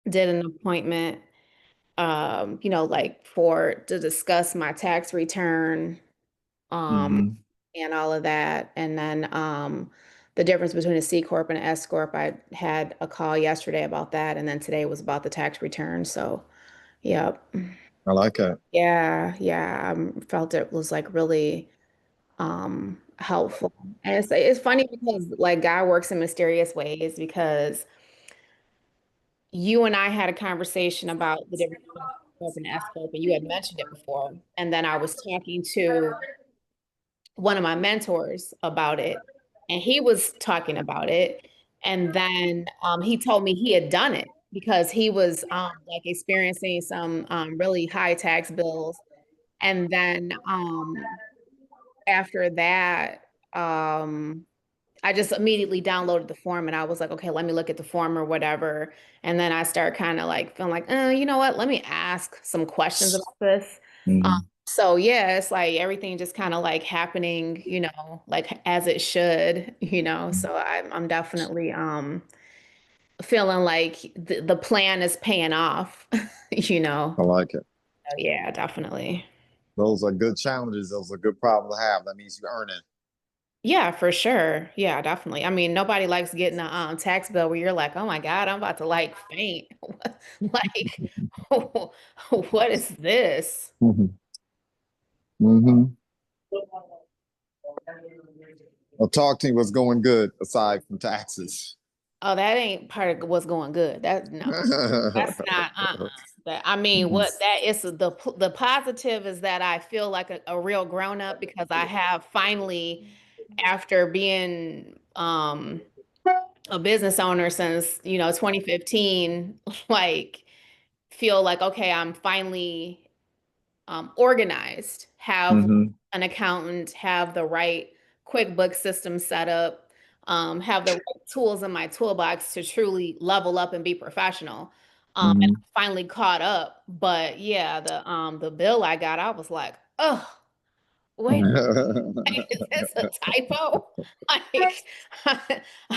did an appointment, like to discuss my tax return, um, Hmm. and all of that. And then the difference between a C Corp and an S Corp, I had a call yesterday about that, and then today was about the tax return. So, yep. I like that. Yeah, yeah. Felt it was like really helpful. And it's funny because like God works in mysterious ways because you and I had a conversation about the difference between C Corp and S Corp, and you had mentioned it before. And then I was talking to one of my mentors about it, and he was talking about it. And then he told me he had done it because he was like experiencing some really high tax bills. And then after that, I just immediately downloaded the form and I was like, okay, let me look at the form or whatever. And then I start kind of like feeling like, you know what? Let me ask some questions about this. Um, Hmm. so yeah, it's like everything just kind of like happening, like as it should, So I'm definitely feeling like the plan is paying off, you know. I like it. So yeah, definitely. Those are good challenges. Those are good problems to have. That means you earn it. Yeah, for sure. Yeah, definitely. I mean, nobody likes getting a tax bill where you're like, oh my God, I'm about to like faint. Like, what is this? Hmm. Hmm. Well, talk to me what's going good aside from taxes. Oh, that ain't part of what's going good. That no, that's not That I mean, what that is the positive is that I feel like a real grown up because I have finally, after being a business owner since, 2015, like feel like, okay, I'm finally organized, have Hmm. an accountant, have the right QuickBooks system set up, have the right tools in my toolbox to truly level up and be professional. And Hmm. I finally caught up. But yeah, the bill I got, I was like, oh, wait, is this a typo? Like,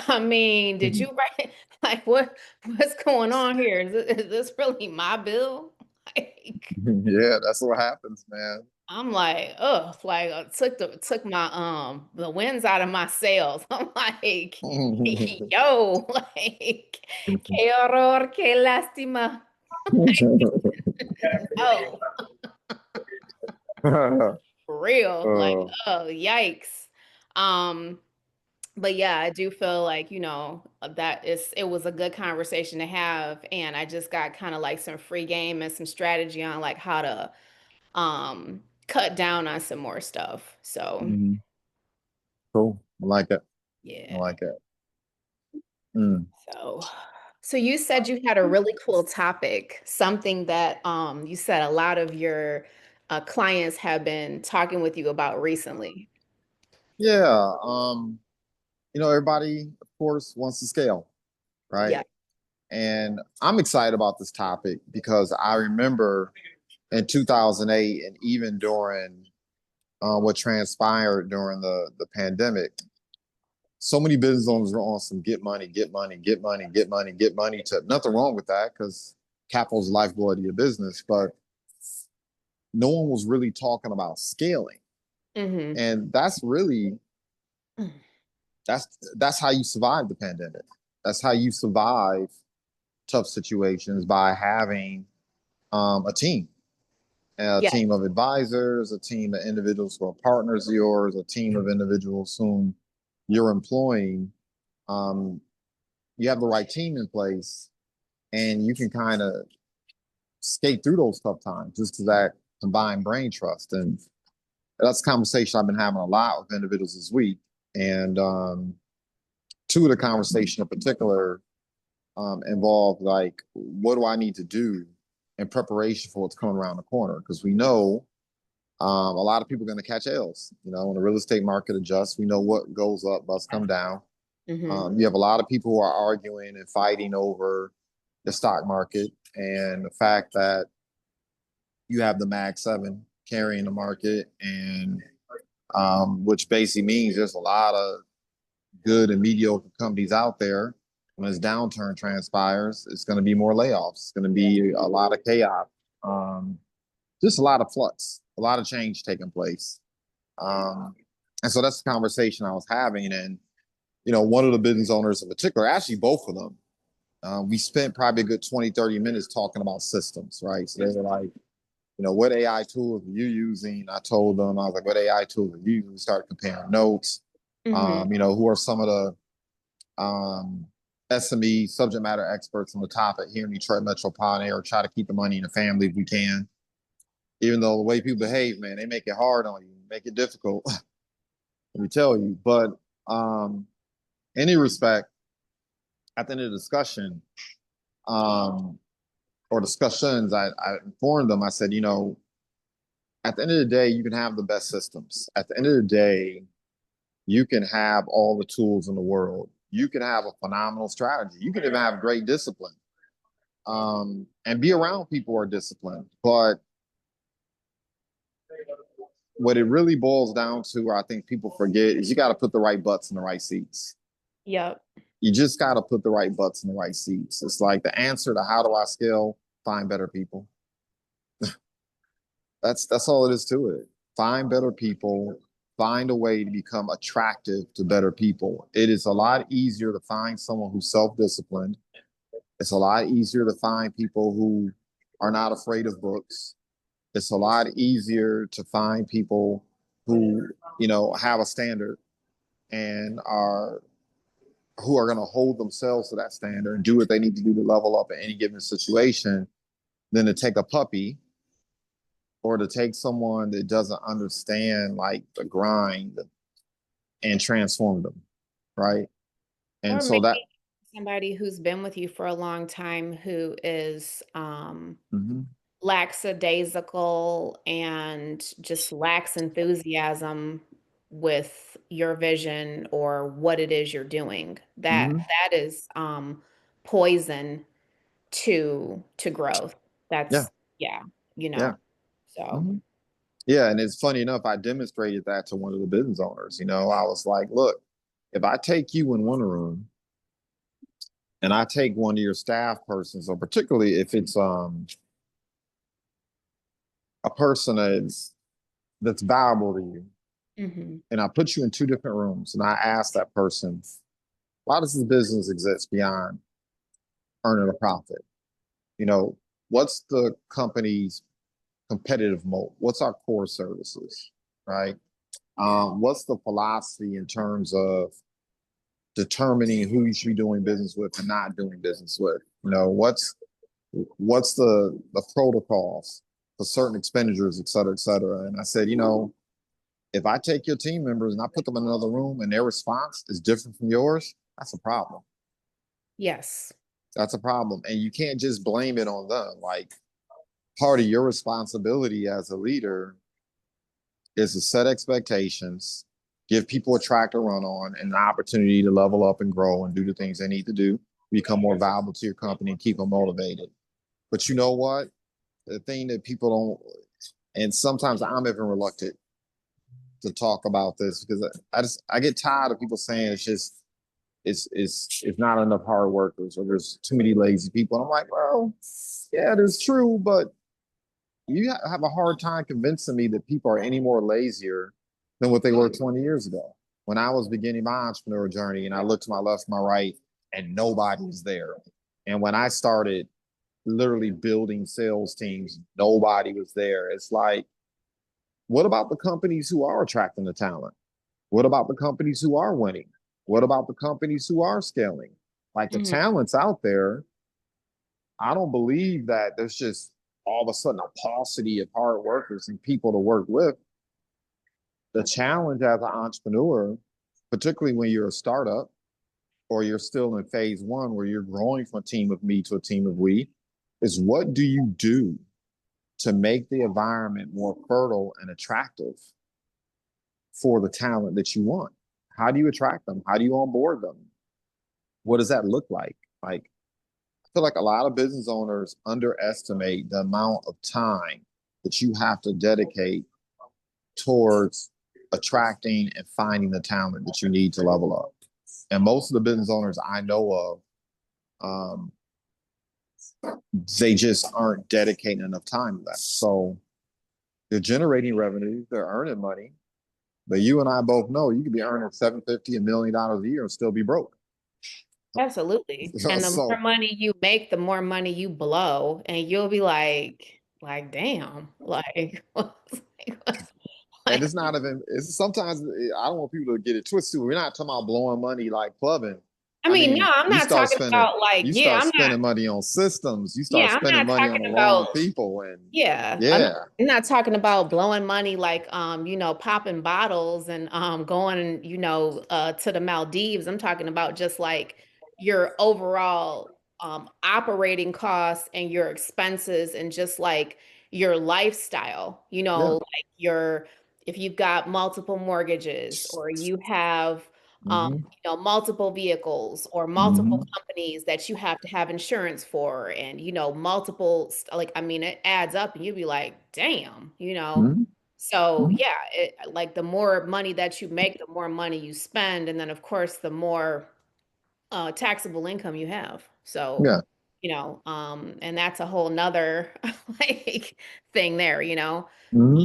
I mean, did you write like what's going on here? Is this really my bill? Like, Yeah, that's what happens, man. I'm like, ugh, like took my the winds out of my sails. I'm like, yo, like, qué horror, qué lástima. No, for real. Like, Uh, oh, yikes. Um, but yeah, I do feel like, it was a good conversation to have. And I just got kind of like some free game and some strategy on like how to cut down on some more stuff. So mhm. Cool. I like it. I yeah. like it. Mm. So so you said you had a really cool topic, something that you said a lot of your clients have been talking with you about recently. Yeah. Everybody, of course, wants to scale, right? Yeah. And I'm excited about this topic because I remember in 2008 and even during what transpired during the pandemic, so many business owners were on some get money, get money, get money, get money, get money to nothing wrong with that because capital is the lifeblood of your business, but no one was really talking about scaling. Hmm. And that's how you survive the pandemic. That's how you survive tough situations by having a Yeah. team of advisors, a team of individuals who are partners of yours, a team of individuals whom you're employing. Um, you have the right team in place, and you can kind of skate through those tough times just to that combined brain trust. And that's a conversation I've been having a lot with individuals this week. And two of the conversation in particular involve like, what do I need to do in preparation for what's coming around the corner? Because we know a lot of people are going to catch L's. When the real estate market adjusts, we know what goes up must come down. Hmm. You have a lot of people who are arguing and fighting over the stock market and the fact that you have the Mag 7 carrying the market, and which basically means there's a lot of good and mediocre companies out there. When this downturn transpires, it's going to be more layoffs. It's going to be a lot of chaos. Um, just a lot of flux, a lot of change taking place. Um, and so that's the conversation I was having. And, one of the business owners in particular, actually both of them, we spent probably a good 20, 30 minutes talking about systems, right? So they were like, what AI tools are you using? I told them, I was like, what AI tools are you using? We started comparing notes. Hmm. Who are some of the SME subject matter experts on the topic here in Detroit metropolitan area, try to keep the money in the family if we can. Even though the way people behave, man, they make it hard on you, make it difficult. Let me tell you. But um, any respect, at the end of the discussion, um, or discussions, I informed them. I said, at the end of the day, you can have the best systems. At the end of the day, you can have all the tools in the world. You can have a phenomenal strategy. You can even have great discipline, and be around people who are disciplined. But what it really boils down to, or I think people forget, is you got to put the right butts in the right seats. Yep. You just got to put the right butts in the right seats. It's like the answer to how do I scale? Find better people. That's all it is to it. Find better people. Find a way to become attractive to better people. It is a lot easier to find someone who's self-disciplined. It's a lot easier to find people who are not afraid of books. It's a lot easier to find people who, have a standard and are who are going to hold themselves to that standard and do what they need to do to level up in any given situation than to take a puppy or to take someone that doesn't understand like the grind and transform them, right? Or And so that. maybe somebody who's been with you for a long time who is Mhm, lackadaisical and just lacks enthusiasm with your vision or what it is you're doing. That mhm, that is poison to growth. yeah, That's yeah, you yeah, know. So, mhm. Yeah, and it's funny enough, I demonstrated that to one of the business owners. I was like, look, if I take you in one room and I take one of your staff persons, or particularly if it's a person that's valuable to you, mhm. and I put you in two different rooms and I ask that person, why does this business exist beyond earning a profit? You know, what's the company's competitive moat? What's our core services, right? What's the philosophy in terms of determining who you should be doing business with and not doing business with? What's the protocols for certain expenditures, et cetera, et cetera. And I said, if I take your team members and I put them in another room and their response is different from yours, that's a problem. Yes. That's a problem. And you can't just blame it on them. Like part of your responsibility as a leader is to set expectations, give people a track to run on, and an opportunity to level up and grow and do the things they need to do, become more valuable to your company and keep them motivated. But you know what? The thing that people don't, and sometimes I'm even reluctant to talk about this because I get tired of people saying it's not enough hard workers or there's too many lazy people. And I'm like, well, yeah, that's true, but you have a hard time convincing me that people are any more lazier than what they were 20 years ago. When I was beginning my entrepreneurial journey and I looked to my left, my right, and nobody was there. And when I started literally building sales teams, nobody was there. It's like, what about the companies who are attracting the talent? What about the companies who are winning? What about the companies who are scaling? Like the Mhm. talent's out there. I don't believe that there's just all of a sudden a paucity of hard workers and people to work with. The challenge as an entrepreneur, particularly when you're a startup or you're still in phase one where you're growing from a team of me to a team of we, is what do you do to make the environment more fertile and attractive for the talent that you want? How do you attract them? How do you onboard them? What does that look like? Like, I feel like a lot of business owners underestimate the amount of time that you have to dedicate towards attracting and finding the talent that you need to level up. And most of the business owners I know of Um, they just aren't dedicating enough time to that. So they're generating revenue, they're earning money, but you and I both know you could be earning 750, $1 million a year and still be broke. Absolutely. And the more So, money you make, the more money you blow, and you'll be like, damn, like, and like, it's not even. It's sometimes I don't want people to get it twisted. We're not talking about blowing money like clubbing. I I mean, no, mean, I'm not talking about like, you yeah, start I'm not, spending money on systems. You start yeah, I'm spending not money on talking the wrong about. people, and Yeah, yeah. I'm not talking about blowing money like popping bottles and going, to the Maldives. I'm talking about just like your overall operating costs and your expenses and just like your lifestyle, Yeah. like your if you've got multiple mortgages or you have Hmm. multiple vehicles or multiple Hmm. companies that you have to have insurance for and multiple like I mean it adds up and you'd be like damn Hmm. so yeah like the more money that you make the more money you spend and then of course the more taxable income you have so Yeah. and that's a whole nother like thing there Hmm.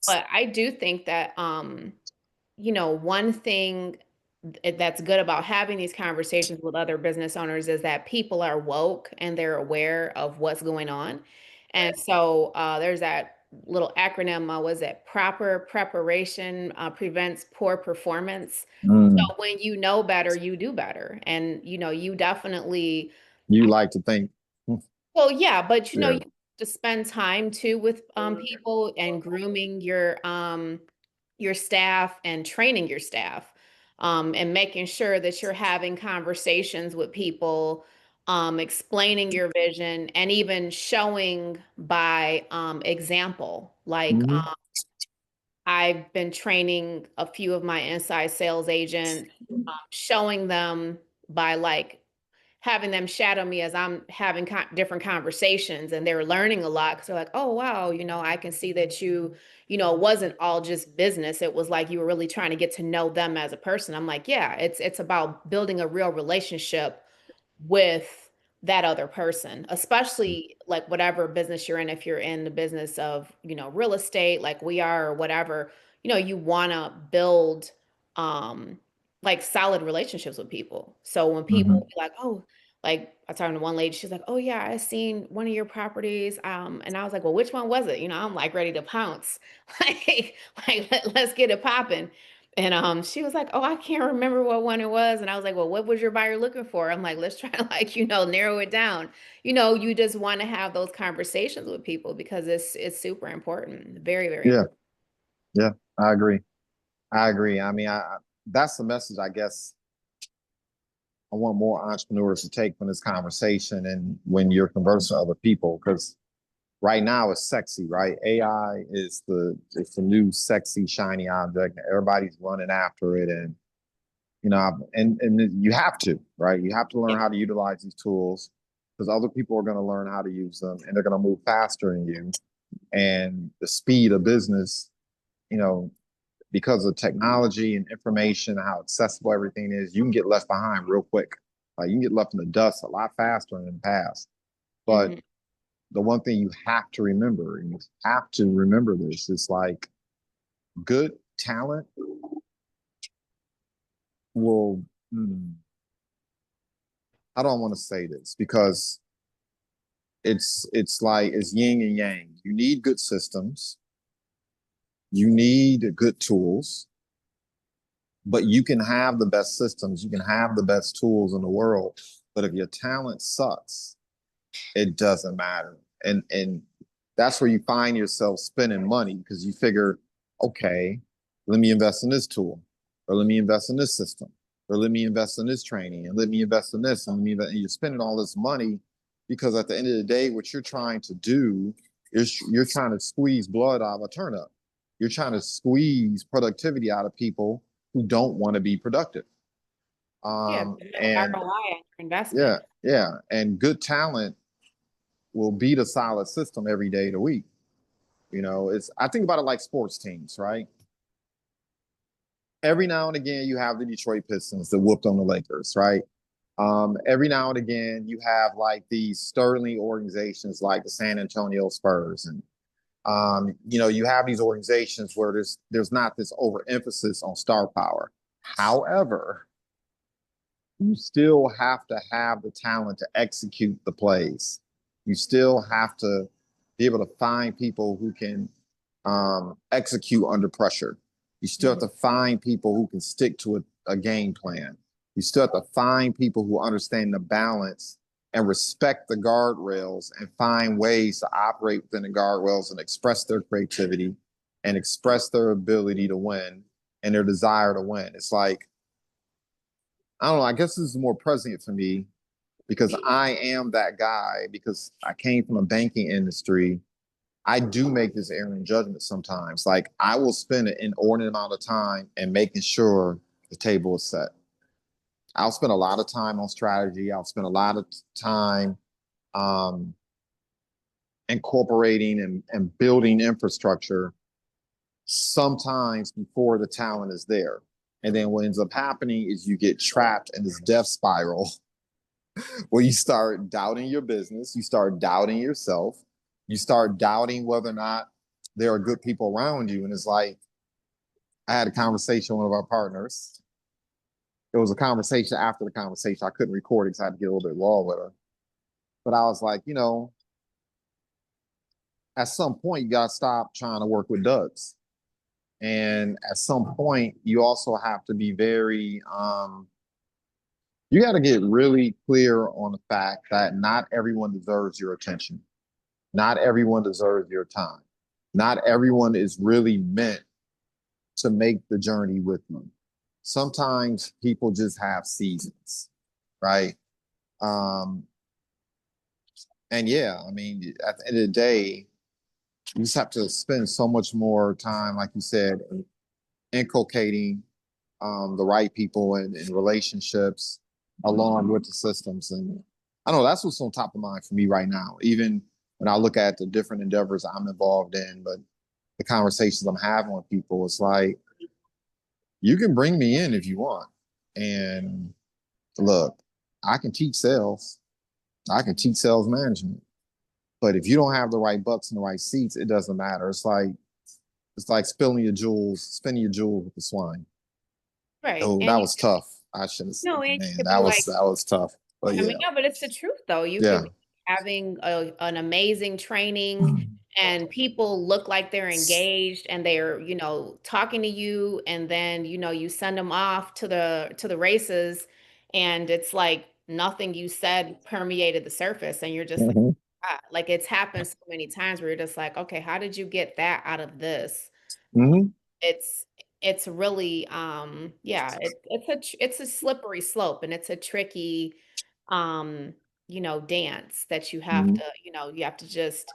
but I do think that one thing that's good about having these conversations with other business owners is that people are woke and they're aware of what's going on. And so there's that little acronym, was it proper preparation prevents poor performance. Mm. So when you know better, you do better. And, you definitely, You like to think, well, yeah, but you yeah. have to spend time too with people and grooming your staff and training your staff and making sure that you're having conversations with people, explaining your vision, and even showing by example. Like Hmm. I've been training a few of my inside sales agents, showing them by like having them shadow me as I'm having different conversations and they're learning a lot because they're like, oh, wow, I can see that it wasn't all just business. It was like you were really trying to get to know them as a person. I'm like, yeah, it's about building a real relationship with that other person, especially like whatever business you're in. If you're in the business of, real estate, like we are or whatever, you want to build um like solid relationships with people. So when people Hmm. be like, oh, like I was talking to one lady, she's like, oh yeah, I seen one of your properties. And I was like, well, which one was it? I'm like ready to pounce. Let's get it popping. And she was like, "Oh, I can't remember what one it was." And I was like, "Well, what was your buyer looking for?" I'm like, "Let's try to like, narrow it down." You just want to have those conversations with people because it's super important. Very, very Yeah. important. Yeah. I agree. I agree. I mean, that's the message I guess I want more entrepreneurs to take from this conversation and when you're conversing with other people, because right now it's sexy, right? AI is it's the new sexy shiny object. Everybody's running after it, and and you have to, right? You have to Yeah. learn how to utilize these tools because other people are going to learn how to use them, and they're going to move faster than you. And the speed of business, you know, because of technology and information, how accessible everything is, you can get left behind real quick. Like you can get left in the dust a lot faster than in the past. But Hmm. the one thing you have to remember, and you have to remember this, is like good talent will, I don't want to say this because it's like it's yin and yang. You need good systems, you need good tools, but you can have the best systems, you can have the best tools in the world. But if your talent sucks, it doesn't matter. And that's where you find yourself spending money because you figure, okay, let me invest in this tool, or let me invest in this system, or let me invest in this training, and let me invest in this, and, and you're spending all this money because at the end of the day, what you're trying to do is you're trying to squeeze blood out of a turnip. You're trying to squeeze productivity out of people who don't want to be productive. Yeah, there's no And ROI on your investment. yeah, yeah, and good talent will beat a solid system every day of the week. It's I think about it like sports teams, right? Every now and again, you have the Detroit Pistons that whooped on the Lakers, right? Every now and again, you have like these sterling organizations like the San Antonio Spurs, and you have these organizations where there's not this overemphasis on star power. However, you still have to have the talent to execute the plays. You still have to be able to find people who can execute under pressure. You still have Mhm. to find people who can stick to a game plan. You still have to find people who understand the balance and respect the guardrails and find ways to operate within the guardrails and express their creativity and express their ability to win and their desire to win. It's like, I don't know, I guess this is more present for me because I am that guy because I came from a banking industry. I do make this erring judgment sometimes. Like I will spend an inordinate amount of time and making sure the table is set. I'll spend a lot of time on strategy. I'll spend a lot of time um, incorporating and building infrastructure sometimes before the talent is there. And then what ends up happening is you get trapped in this death spiral where you start doubting your business, you start doubting yourself, you start doubting whether or not there are good people around you. And it's like, I had a conversation with one of our partners. It was a conversation after the conversation. I couldn't record it because I had to get a little bit raw with her. But I was like, at some point, you got to stop trying to work with duds. And at some point, you also have to be you got to get really clear on the fact that not everyone deserves your attention. Not everyone deserves your time. Not everyone is really meant to make the journey with you. Sometimes people just have seasons, right? Um, and yeah, I mean, at the end of the day, you just have to spend so much more time, like you said, inculcating the right people and relationships along with the systems. And I don't know that's what's on top of mind for me right now, even when I look at the different endeavors I'm involved in. But the conversations I'm having with people, it's like, you can bring me in if you want. And look, I can teach sales, I can teach sales management. But if you don't have the right butts in the right seats, it doesn't matter. It's like spinning your jewels with the swine. Right. Oh, that And you was tough. I shouldn't have said, know, and you man, could that be was like, that was tough. But I mean, yeah, no, but it's the truth though. You could yeah. be having an amazing training and people look like they're engaged and they're, talking to you and then, you send them off to the races and it's like nothing you said permeated the surface and you're just like, Mhm. ah, like it's happened so many times where you're just like, okay, how did you get that out of this? Mhm. It's it's really yeah, it's a slippery slope and it's a tricky um, dance that you have Mhm. to, you have to just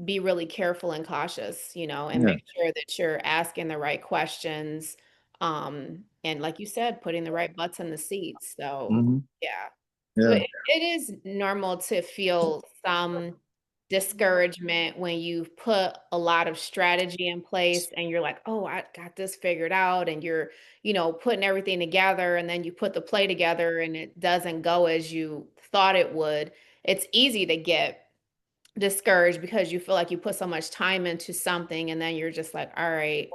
be really careful and cautious, and Yeah. make sure that you're asking the right questions. And like you said, putting the right butts in the seats. So Mhm. yeah. So Yeah. it is normal to feel some discouragement when you've put a lot of strategy in place and you're like, oh, I got this figured out, and you're, putting everything together, and then you put the play together and it doesn't go as you thought it would. It's easy to get discouraged because you feel like you put so much time into something and then you're just like, all right,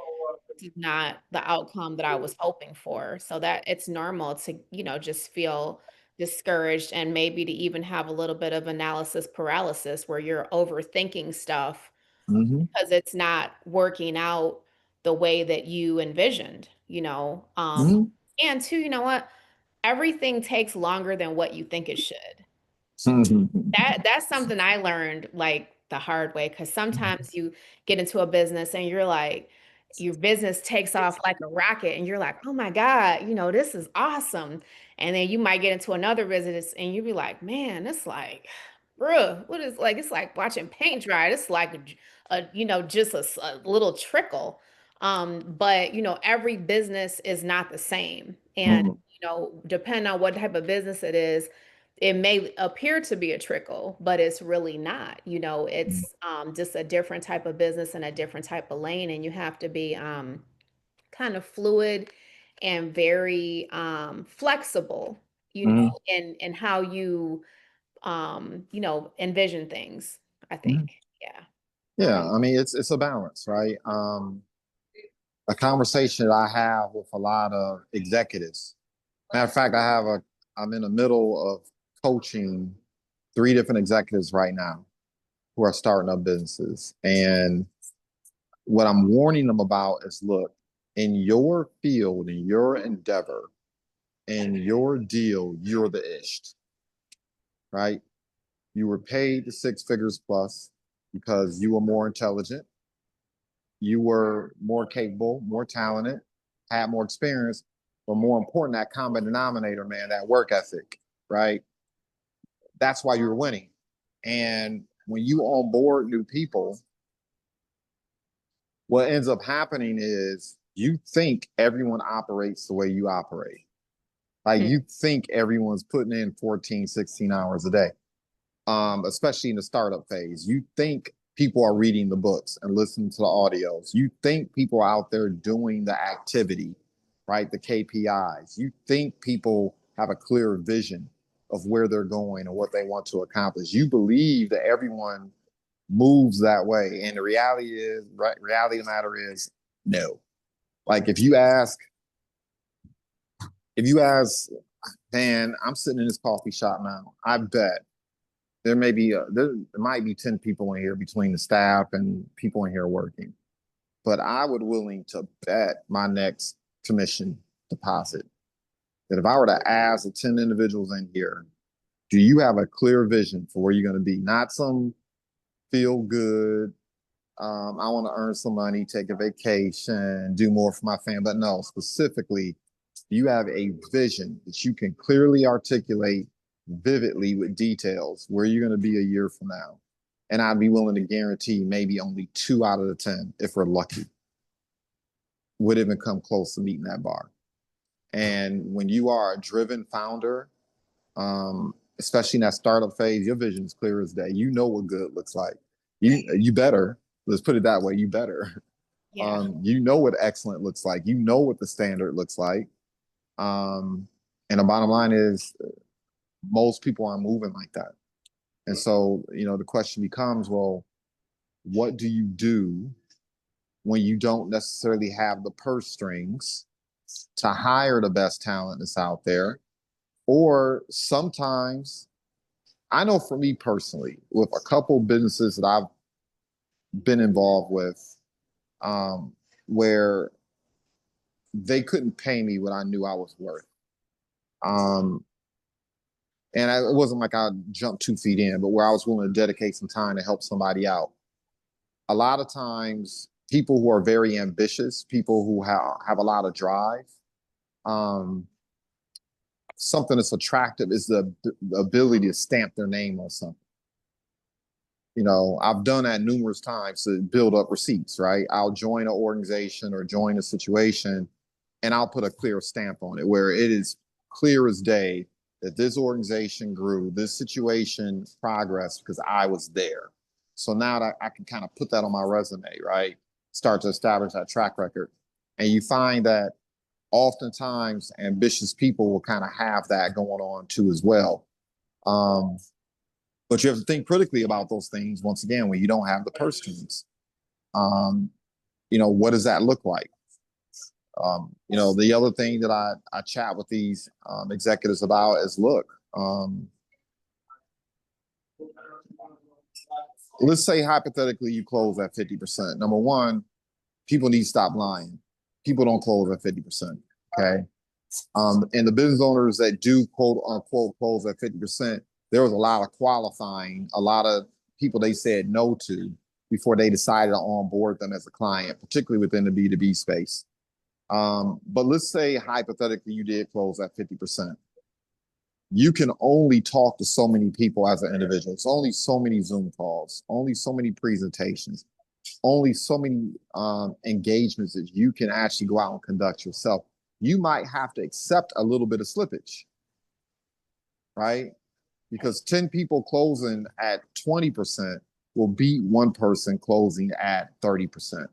this is not the outcome that I was hoping for. So that it's normal to, just feel discouraged and maybe to even have a little bit of analysis paralysis where you're overthinking stuff Mhm. because it's not working out the way that you envisioned, Mhm. and two, you know what? Everything takes longer than what you think it should. That's something I learned like the hard way because sometimes you get into a business and you're like, your business takes off like a rocket and you're like, oh my God, this is awesome. And then you might get into another business and you be like, man, it's like, bruh, what is like, it's like watching paint dry. It's like just a little trickle. But every business is not the same. And Mhm. depending on what type of business it is, it may appear to be a trickle, but it's really not. It's just a different type of business and a different type of lane, and you have to be kind of fluid and very flexible Hmm. and how you envision things, I think. Hmm. Yeah. Yeah, I mean it's a balance, right? A conversation that I have with a lot of executives. Matter of fact, I'm in the middle of coaching three different executives right now who are starting up businesses. And what I'm warning them about is look, in your field, in your endeavor, in your deal, you're the ish, right? You were paid the six figures plus because you were more intelligent, you were more capable, more talented, had more experience, but more important, that common denominator, man, that work ethic, right? That's why you're winning. And when you onboard new people, what ends up happening is you think everyone operates the way you operate. Like Mhm. you think everyone's putting in 14, 16 hours a day, especially in the startup phase. You think people are reading the books and listening to the audios. You think people are out there doing the activity, right? The KPIs. You think people have a clear vision of where they're going and what they want to accomplish. You believe that everyone moves that way. And the reality is, right, reality of the matter is no. Like if you ask, man, I'm sitting in this coffee shop now. I bet there might be 10 people in here between the staff and people in here working. But I would willing to bet my next commission deposit that if I were to ask the 10 individuals in here, do you have a clear vision for where you're going to be? Not some feel good, I want to earn some money, take a vacation, do more for my family. But no, specifically, you have a vision that you can clearly articulate vividly with details where you're going to be a year from now. And I'd be willing to guarantee maybe only 2 out of the 10, if we're lucky, would even come close to meeting that bar. And when you are a driven founder, especially in that startup phase, your vision is clear as day. You know what good looks like. You better, let's put it that way, you better. Yeah. You know what excellent looks like. You know what the standard looks like. Um, and the bottom line is most people aren't moving like that. And so, the question becomes, well, what do you do when you don't necessarily have the purse strings to hire the best talent that's out there? Or sometimes, I know for me personally, with a couple businesses that I've been involved with, um, where they couldn't pay me what I knew I was worth. Um, it wasn't like I jumped 2 feet in, but where I was willing to dedicate some time to help somebody out. A lot of times, people who are very ambitious, people who have a lot of drive, um, something that's attractive is the ability to stamp their name on something. I've done that numerous times to build up receipts, right? I'll join an organization or join a situation and I'll put a clear stamp on it where it is clear as day that this organization grew, this situation progressed because I was there. So now that I can kind of put that on my resume, right? Start to establish that track record. And you find that oftentimes ambitious people will kind of have that going on too as well. Um, but you have to think critically about those things once again when you don't have the purse strings. Um, what does that look like? The other thing that I chat with these executives about is look, let's say hypothetically you close at 50%. Number one, people need to stop lying. People don't close at 50%. Okay. And the business owners that do quote unquote close at 50%, there was a lot of qualifying, a lot of people they said no to before they decided to onboard them as a client, particularly within the B2B space. But let's say hypothetically you did close at 50%. You can only talk to so many people as an individual. It's only so many Zoom calls, only so many presentations, only so many engagements that you can actually go out and conduct yourself. You might have to accept a little bit of slippage, right? Because 10 people closing at 20% will beat one person closing at 30%.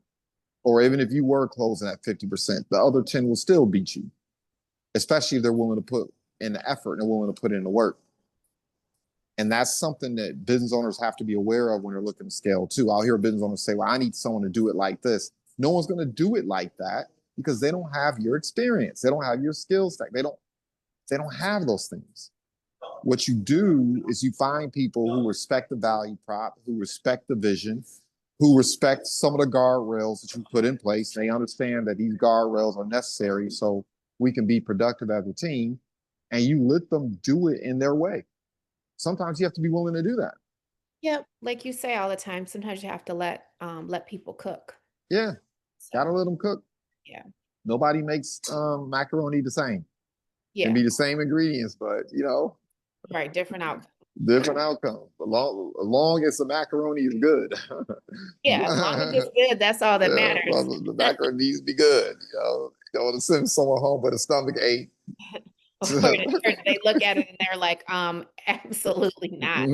Or even if you were closing at 50%, the other 10 will still beat you, especially if they're willing to put and the effort and they're willing to put in the work. And that's something that business owners have to be aware of when they're looking to scale too. I'll hear business owners say, well, I need someone to do it like this. No one's going to do it like that because they don't have your experience. They don't have your skill stack. They don't have those things. What you do is you find people who respect the value prop, who respect the vision, who respect some of the guardrails that you put in place. They understand that these guardrails are necessary so we can be productive as a team, and you let them do it in their way. Sometimes you have to be willing to do that. Yep, like you say all the time, sometimes you have to let people cook. Yeah, gotta So let them cook. yeah. Nobody makes macaroni the same. Can Yeah, be the same ingredients, but right, different outcome. different outcomes. As long as the macaroni is good. Yeah, as long as it's good, that's all that Yeah, matters. well, the macaroni needs to be good. You don't want to send someone home with a stomach ache. Or they look at it and they're like, absolutely not.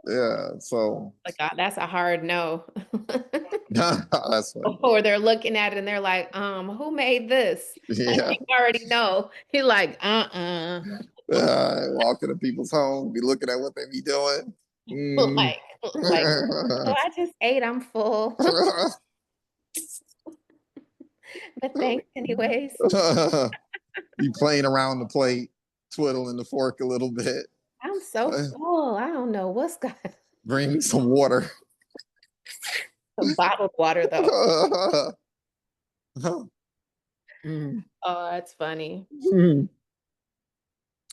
Yeah, so Like, that's a hard no. that's funny. Or they're looking at it and they're like, who made this? Like Yeah, you already know. You're like, walk into people's homes, be looking at what they be doing. Mm. like, like, oh, I just ate, I'm full. But thanks anyways. Be playing around the plate, twiddling the fork a little bit. I'm so full. I don't know what's got Bring me some water. some bottled water though. Oh, that's funny.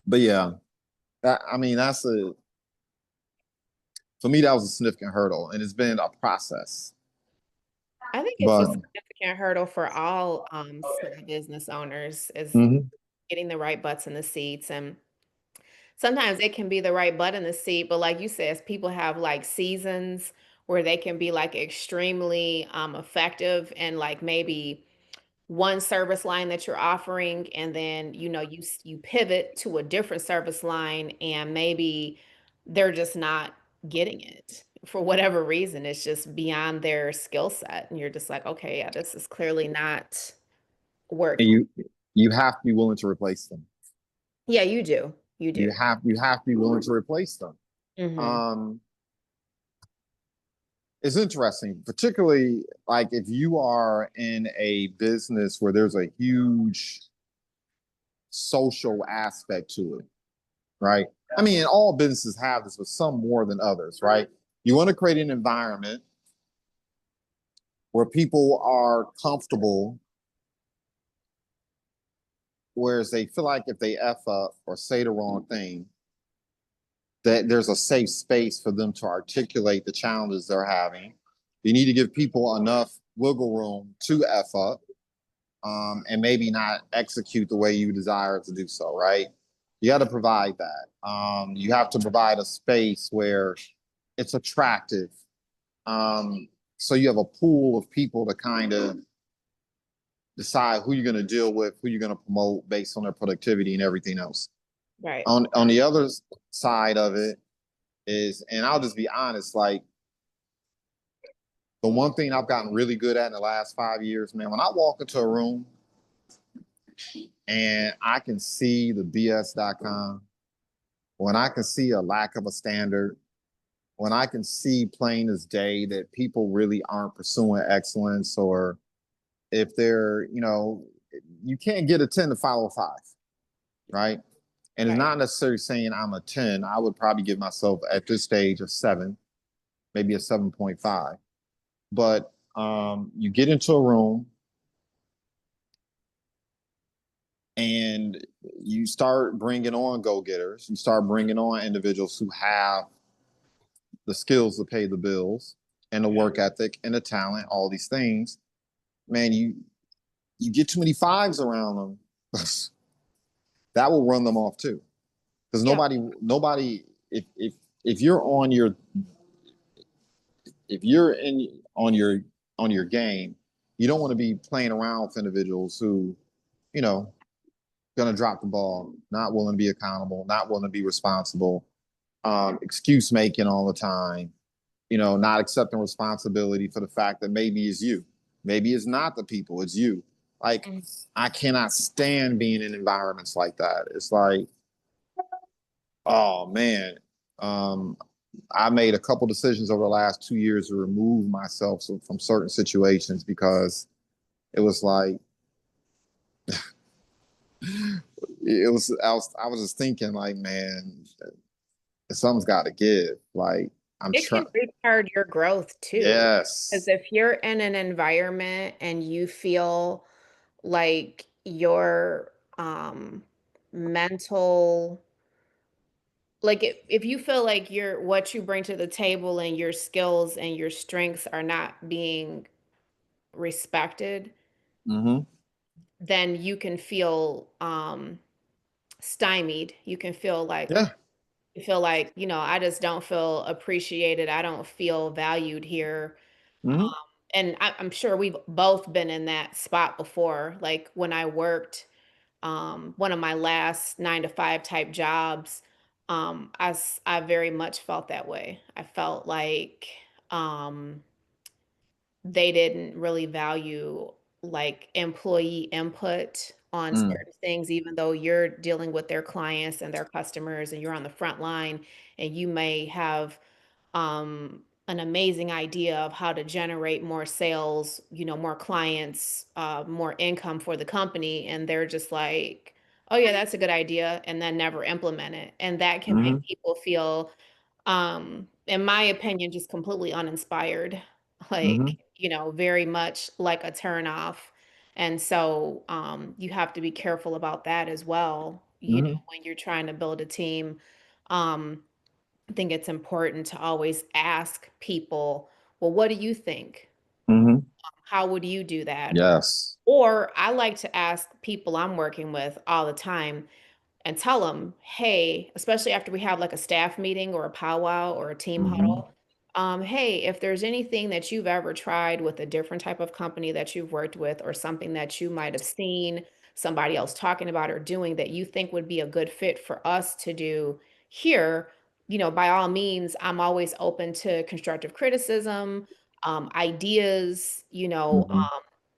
But yeah, I mean, for me, that was a significant hurdle, and it's been a process. I think it's a But significant hurdle for all small business owners is mhm. getting the right butts in the seats. And sometimes it can be the right butt in the seat, but like you said, people have like seasons where they can be like extremely effective and like maybe one service line that you're offering and then you pivot to a different service line and maybe they're just not getting it for whatever reason. It's just beyond their skill set and you're just like, okay, yeah, this is clearly not And working. you have to be willing to replace them. Yeah, you do. You You do. have you have to be willing to replace them. Hmm. Um, it's interesting, particularly like if you are in a business where there's a huge social aspect to it, right? I mean, all businesses have this, but some more than others, right? You want to create an environment where people are comfortable, whereas they feel like if they F up or say the wrong thing, that there's a safe space for them to articulate the challenges they're having. You need to give people enough wiggle room to F up, and maybe not execute the way you desire to do so, right? You got to provide that. You have to provide a space where it's attractive. So you have a pool of people to kind of decide who you're going to deal with, who you're going to promote based on their productivity and everything else. Right. On the other side of it is, and I'll just be honest, like the one thing I've gotten really good at in the last 5 years, man, when I walk into a room and I can see the BS.com, when I can see a lack of a standard, when I can see plain as day that people really aren't pursuing excellence, or if they're, you can't get a 10 to follow 5, right? And it's Right. not necessarily saying I'm a 10. I would probably give myself at this stage a 7, maybe a 7.5. But you get into a room and you start bringing on go-getters. You start bringing on individuals who have the skills to pay the bills and the work ethic and the talent, all these things. Man, you get too many fives around them, that will run them off too. Because Yeah. nobody, if you're on your, if you're in on your game, you don't want to be playing around with individuals who, you know, gonna drop the ball, not willing to be accountable, not willing to be responsible, excuse making all the time, not accepting responsibility for the fact that maybe it's you, maybe it's not the people, it's you. Like, Mhm. I cannot stand being in environments like that. It's like, oh man. Um, I made a couple decisions over the last 2 years to remove myself from certain situations because it was like I was just thinking like, man, something's got to give. Like I'm It trying. can retard your growth too. Because Yes. if you're in an environment and you feel like your mental, like if you feel like your what you bring to the table and your skills and your strengths are not being respected, Mm-hmm. then you can feel stymied. You can feel like, okay, Yeah. you feel like, I just don't feel appreciated. I don't feel valued here. Mm-hmm. And I'm sure we've both been in that spot before. Like when I worked one of my last 9 to 5 type jobs, I very much felt that way. I felt like um, they didn't really value like employee input on Mm. certain things, even though you're dealing with their clients and their customers and you're on the front line and you may have an amazing idea of how to generate more sales, more clients, more income for the company. And they're just like, oh, yeah, that's a good idea. And then never implement it. And that can Mm-hmm. make people feel, in my opinion, just completely uninspired, like, Mm-hmm. very much like a turn off. And so you have to be careful about that as well, Mm-hmm. when you're trying to build a team. Um, I think it's important to always ask people, well, what do you think? Mm-hmm. How would you do that? Yes. Or I like to ask people I'm working with all the time, and tell them, hey, especially after we have like a staff meeting or a powwow or a team Mm-hmm. huddle, hey, if there's anything that you've ever tried with a different type of company that you've worked with, or something that you might have seen somebody else talking about or doing that you think would be a good fit for us to do here, by all means, I'm always open to constructive criticism, ideas, Mm-hmm.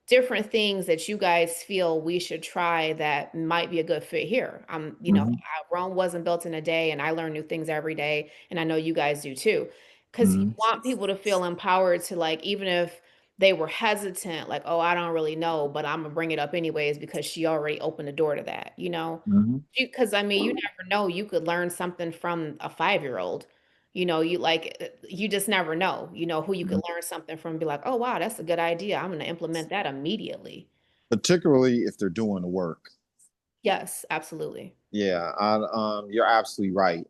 different things that you guys feel we should try that might be a good fit here. Mm-hmm. Rome wasn't built in a day, and I learn new things every day, and I know you guys do too. Because you Mm-hmm. want people to feel empowered to, like, even if they were hesitant, like, oh, I don't really know, but I'm gonna bring it up anyways because she already opened the door to that. Mm-hmm. Because I mean, you never know, you could learn something from a 5-year-old. You just never know, who you could learn something from and be like, oh, wow, that's a good idea. I'm going to implement that immediately. Particularly if they're doing the work. Yes, absolutely. Yeah, you're absolutely right.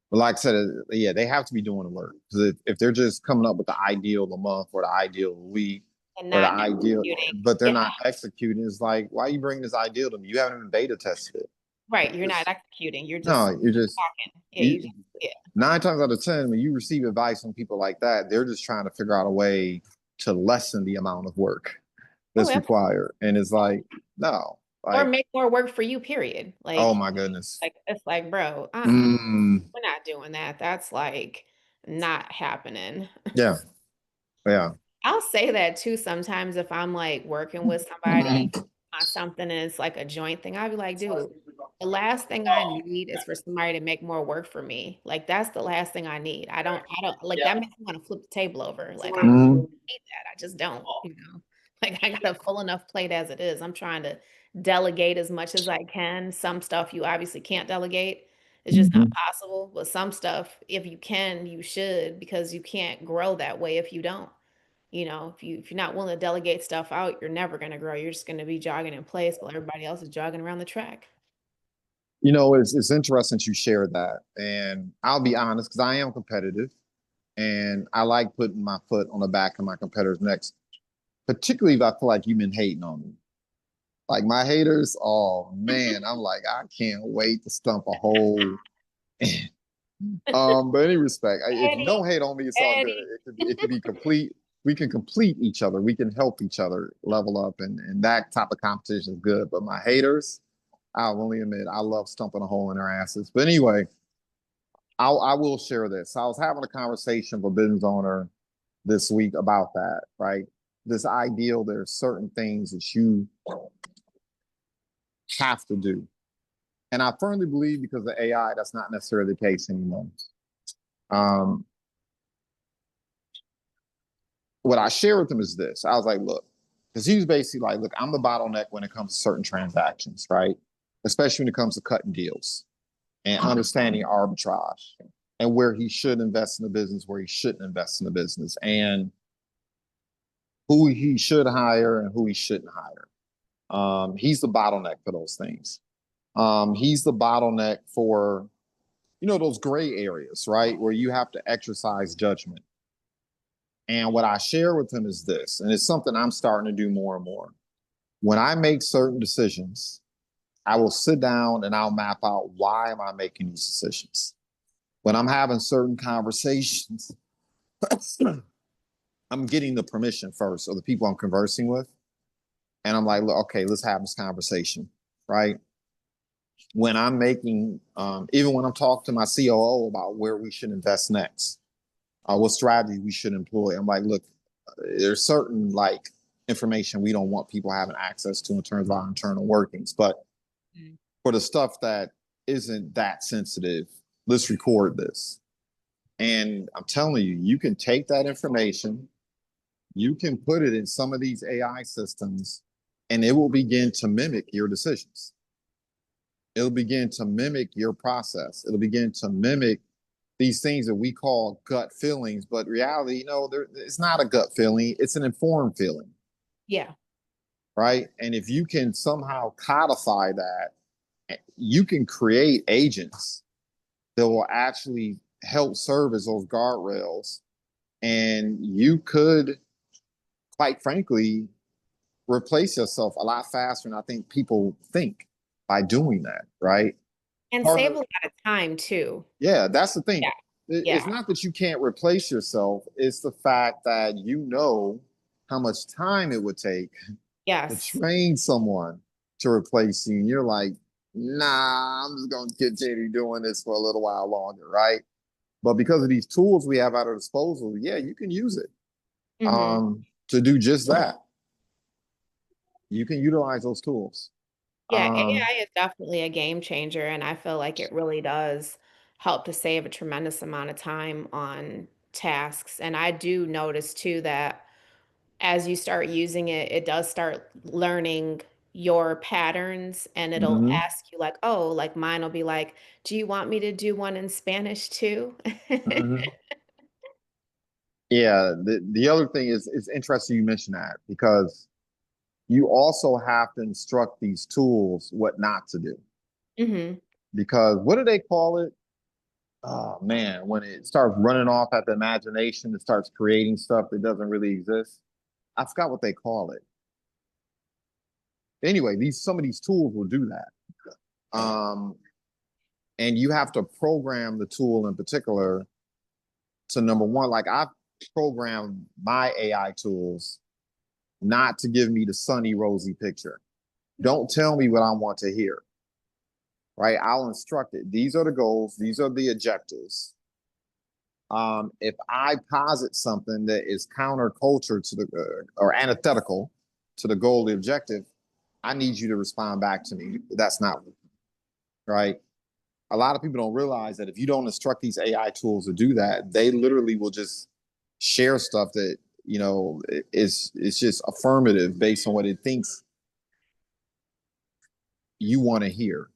But like I said, yeah, they have to be doing the work because if they're just coming up with the ideal of the month or the ideal of the week And or the not ideal, executing. but they're Yeah, not executing, it's like, why are you bringing this ideal to me? You haven't even beta tested it. right. You're not Just executing. You're just no, you're just talking. Yeah, you. yeah. 9 times out of 10, when you receive advice from people like that, they're just trying to figure out a way to lessen the amount of work Oh, that's required. And it's like, no, or like, make more work for you, period. oh Like, my goodness. it's like, bro, Mm, we're not doing that. That's like not happening. yeah, yeah. I'll say that too sometimes if I'm like working with somebody on something and it's like a joint thing. I'll be like, dude, the last thing I need is for somebody to make more work for me. Like that's the last thing I need. I don't like that makes me want to flip the table over. Like I don't Mm, need that. I just don't. Like I got a full enough plate as it is. I'm trying to delegate as much as I can. Some stuff you obviously can't delegate. It's just not mhm. possible. But some stuff, if you can, you should, because you can't grow that way if you don't. If you're not willing to delegate stuff out, you're never going to grow. You're just going to be jogging in place while everybody else is jogging around the track. It's interesting you share that. And I'll be honest, because I am competitive and I like putting my foot on the back of my competitors' necks, particularly if I feel like you've been hating on me. Like my haters, oh man, I'm like, I can't wait to stump a hole. But any respect, if you Eddie, don't hate on me, it's all good. Eddie. It could be complete. We can complete each other. We can help each other level up, and that type of competition is good. But my haters, I'll only admit, I love stumping a hole in their asses. But anyway, I will share this. I was having a conversation with a business owner this week about that, right? this ideal there are certain things that you have to do. And I firmly believe because of AI, that's not necessarily the case anymore. Um, what I share with him is this. I was like, look, because he was basically like, look, I'm the bottleneck when it comes to certain transactions, right? Especially when it comes to cutting deals and understanding arbitrage and where he should invest in the business, where he shouldn't invest in the business, and who he should hire and who he shouldn't hire. He's the bottleneck for those things. He's the bottleneck for, those gray areas, right? Where you have to exercise judgment. And what I share with him is this, and it's something I'm starting to do more and more. When I make certain decisions, I will sit down and I'll map out why am I making these decisions. When I'm having certain conversations, I'm getting the permission first of the people I'm conversing with. And I'm like, look, okay, let's have this conversation, right? When I'm making, even when I'm talking to my COO about where we should invest next, what strategy we should employ, I'm like, look, there's certain like information we don't want people having access to in terms of our internal workings. But for the stuff that isn't that sensitive, let's record this. And I'm telling you, you can take that information, you can put it in some of these AI systems, and it will begin to mimic your decisions. It'll begin to mimic your process. It'll begin to mimic these things that we call gut feelings, but reality, it's not a gut feeling, it's an informed feeling. Yeah. Right. And if you can somehow codify that, you can create agents that will actually help serve as those guardrails. And you could, quite frankly, replace yourself a lot faster than I think people think by doing that. Right. And Part save of, a lot of time too. yeah, that's the thing. Yeah. It's Yeah. not that you can't replace yourself, it's the fact that you know how much time it would take to Yes. train someone to replace you. And you're like, nah, I'm just going to continue doing this for a little while longer, right? But because of these tools we have at our disposal, yeah, you can use it Hmm. to do just that. You can utilize those tools. Yeah, Um, AI is definitely a game changer, and I feel like it really does help to save a tremendous amount of time on tasks. And I do notice too that as you start using it, it does start learning your patterns and it'll mhm, ask you like, oh, like mine will be like, do you want me to do one in Spanish too? mhm. Yeah, the other thing is it's interesting you mentioned that because you also have to instruct these tools what not to do. Hmm. Because what do they call it? Oh man, when it starts running off at the imagination, it starts creating stuff that doesn't really exist. I forgot what they call it. Anyway, these some of these tools will do that. Um, and you have to program the tool in particular to number one, like I've programmed my AI tools not to give me the sunny, rosy picture. Don't tell me what I want to hear, right? I'll instruct it. These are the goals, these are the objectives. If I posit something that is counterculture to the or antithetical to the goal, the objective, I need you to respond back to me. That's not right. A lot of people don't realize that if you don't instruct these AI tools to do that, they literally will just share stuff that is just affirmative based on what it thinks you want to hear,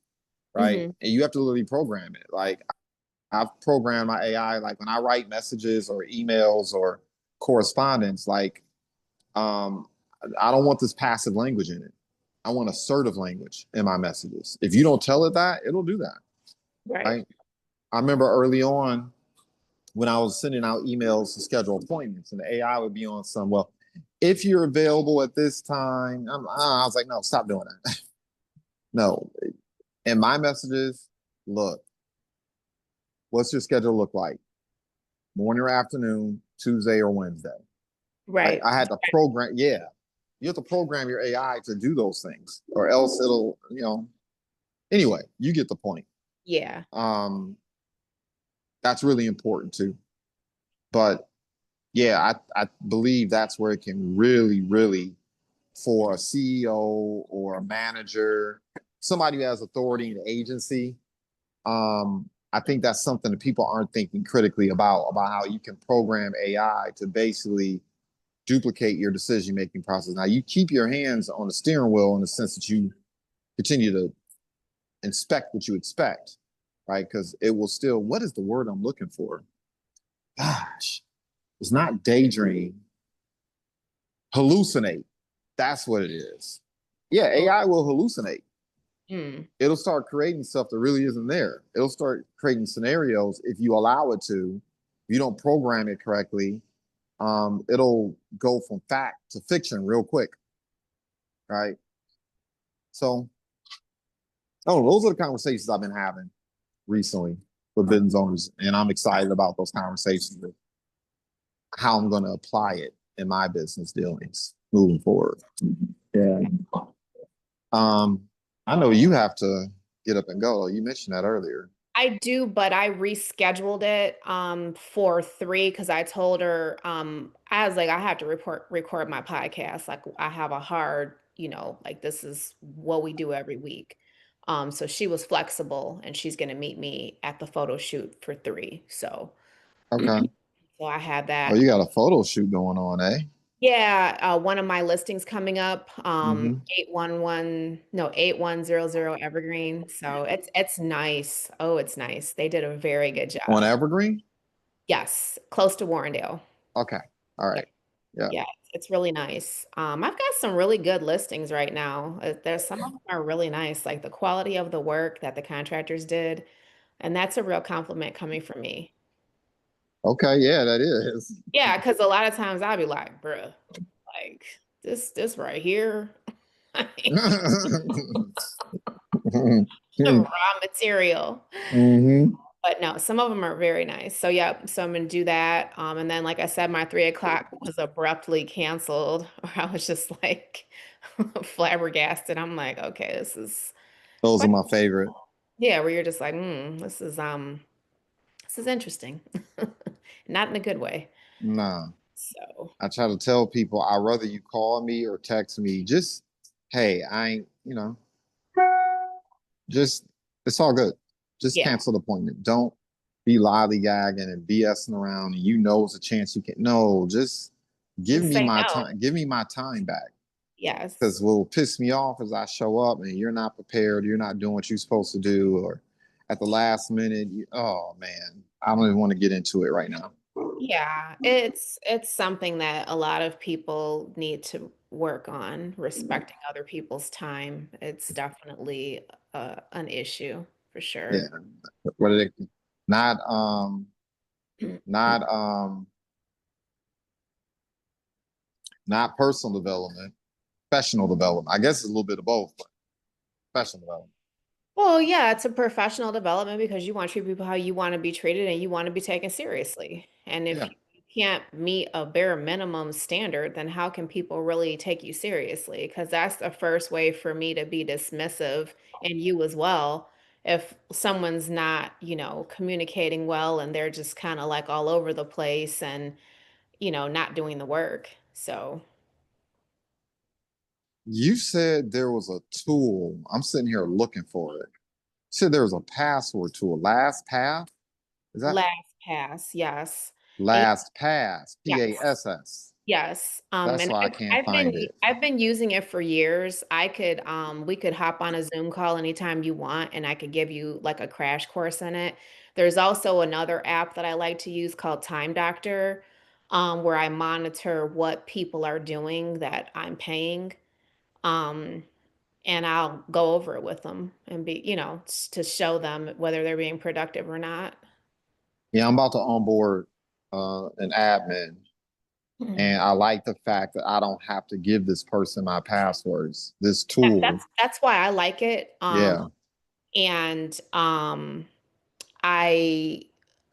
right? Hmm. And you have to literally program it. Like I've programmed my AI, like when I write messages or emails or correspondence, like um, I don't want this passive language in it. I want assertive language in my messages. If you don't tell it that, it'll do that, Right. right? I remember early on when I was sending out emails to schedule appointments, and the AI would be on some, well, if you're available at this time, I was like, no, stop doing that. No, in my messages, look, what's your schedule look like? Morning or afternoon, Tuesday or Wednesday. Right. I had to program, yeah. You have to program your AI to do those things, or else it'll, anyway, you get the point. Yeah. Um, that's really important too. But yeah, I believe that's where it can really, really, for a CEO or a manager, somebody who has authority in the agency. I think that's something that people aren't thinking critically about how you can program AI to basically duplicate your decision making process. Now you keep your hands on the steering wheel in the sense that you continue to inspect what you expect, right? Because it will still, what is the word I'm looking for? Gosh, it's not daydream, hallucinate. That's what it is. Yeah, Oh, AI will hallucinate. mm. It'll start creating stuff that really isn't there. It'll start creating scenarios if you allow it to. If you don't program it correctly, it'll go from fact to fiction real quick, right? So, oh, those are the conversations I've been having recently with business owners, and I'm excited about those conversations with how I'm going to apply it in my business dealings moving forward. Yeah. Um, I know you have to get up and go. You mentioned that earlier. I do, but I rescheduled it for 3 because I told her I was like I have to record my podcast. Like I have a hard, like this is what we do every week. So she was flexible and she's gonna meet me at the photo shoot for 3. So Okay. so I had Oh, that. you got a photo shoot going on, eh? Yeah, one of my listings coming up, Mm-hmm. 811, no, 8100 Evergreen. So it's nice. Oh, it's nice. They did a very good On job. Evergreen? Yes, close to Warrendale. Okay. All Yeah, right. Yeah. yeah, it's really nice. I've got some really good listings right now. There's some of them are really nice, like the quality of the work that the contractors did, and that's a real compliment coming from me. Okay. Yeah, that is. Yeah, because a lot of times I'll be like, bruh, like this right here, like mm-hmm. raw material. But no, some of them are very nice. So yeah, so I'm gonna do that. And then like I said, my 3 o'clock was abruptly canceled, or I was just like flabbergasted. I'm like, okay, this is Those are quite my favorite. yeah, where you're just like, this is interesting. Not in a good way. Nah. So I try to tell people I'd rather you call me or text me. Just, hey, I ain't, just it's all good. Just yeah, cancel the appointment. Don't be lollygagging and BSing around and you know it's a chance you can. No, just give just me say my no. time. Give me my time back. Yes. Because what will piss me off is I show up and you're not prepared, you're not doing what you're supposed to do, or at the last minute, oh man, I don't even want to get into it right now. Yeah, it's something that a lot of people need to work on, respecting other people's time. It's definitely an issue for Yeah. sure. What are they not not not personal development, professional development. I guess it's a little bit of both, but professional development. Well, yeah, it's a professional development because you want to treat people how you want to be treated and you want to be taken seriously. And if Yeah. you can't meet a bare minimum standard, then how can people really take you seriously? Because that's the first way for me to be dismissive and you as well. If someone's not, communicating well and they're just kind of like all over the place and, not doing the work. So, You said there was a tool. I'm sitting here looking for it. You said there was a password tool. LastPass? Is that last pass, yes. And LastPass? yes. PASS. Yes. That's And why I I've, can't I've been find it. I've been using it for years. We could hop on a Zoom call anytime you want, and I could give you like a crash course in it. There's also another app that I like to use called Time Doctor, where I monitor what people are doing that I'm paying. Um, and I'll go over it with them and be, to show them whether they're being productive or not. Yeah, I'm about to onboard an admin, Mhm. and I like the fact that I don't have to give this person my passwords. This That- tool, that's why I like it. yeah. And I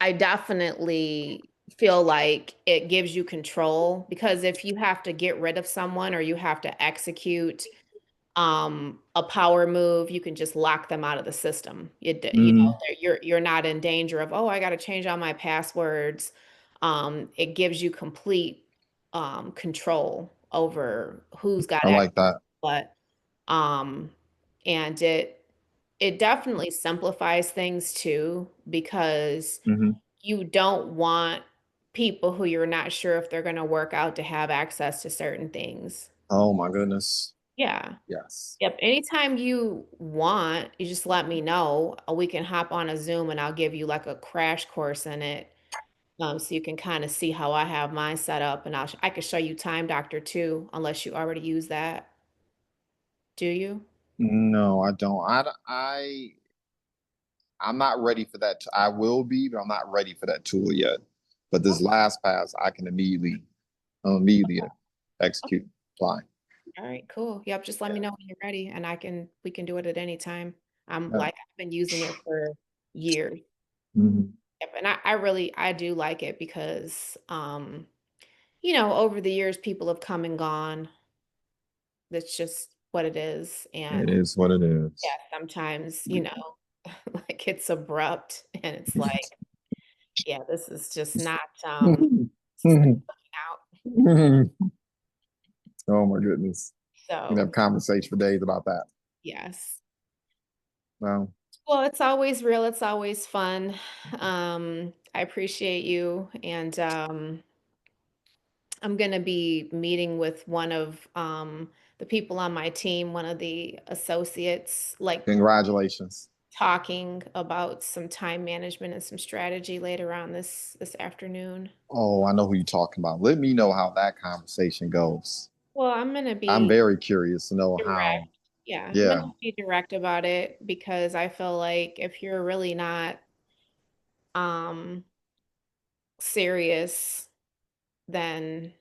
I definitely feel like it gives you control because if you have to get rid of someone or you have to execute a power move, you can just lock them out of the system. Hmm. You're not in danger of, oh, I got to change all my passwords. It gives you complete control over who's got I access like that. to what. Um, and it definitely simplifies things too, because Hmm. you don't want people who you're not sure if they're going to work out to have access to certain things. Oh my goodness. Yeah. Yes. Yep. Anytime you want, you just let me know. We can hop on a Zoom and I'll give you like a crash course in it. So you can kind of see how I have mine set up, and I could show you Time Doctor too, unless you already use that. Do you? No, I don't. I'm not ready for that. I will be, but I'm not ready for that tool yet. But this last pass, I can immediately execute, apply. All right, cool. Yep, just let me Yeah. know when you're ready and we can do it at any time. I'm Yeah. like I've been using it for years. Mhm. Yep, and I do like it because over the years people have come and gone. That's just what it is. It And is what it yeah, is. sometimes, like it's abrupt and it's like, yeah, this is not working out. Oh my goodness. We can have So conversation for days about that. yes. Well, Well, it's always real, it's always fun. I appreciate you, and I'm gonna be meeting with one of the people on my team, one of the associates, like congratulations. talking about some time management and some strategy later on this afternoon. Oh, I know who you're talking about. Let me know how that conversation goes. Well, I'm gonna I'm be very curious to know direct. how. Yeah, I'm gonna Yeah, be direct about it because I feel like if you're really not um serious, then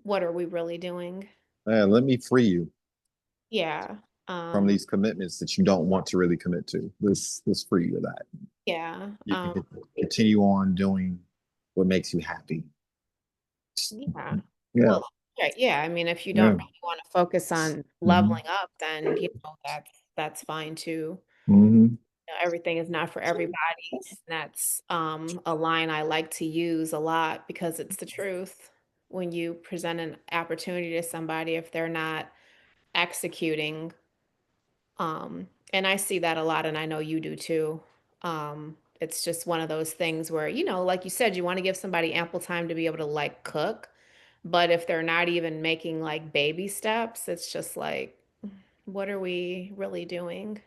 what are we really doing? man, let me free you Yeah. from Um, these commitments that you don't want to really commit to. Let's free you of that. yeah. You can continue on doing what makes you happy. Yeah. Yeah, Well, yeah, yeah. I mean, if you don't yeah. really want to focus on Hmm. leveling up, then that's fine too. Hmm. Everything is not for everybody. That's a line I like to use a lot because it's the truth. When you present an opportunity to somebody, if they're not executing, and I see that a lot, and I know you do too. It's just one of those things where, like you said, you want to give somebody ample time to be able to like cook, but if they're not even making like baby steps, it's just like, what are we really doing?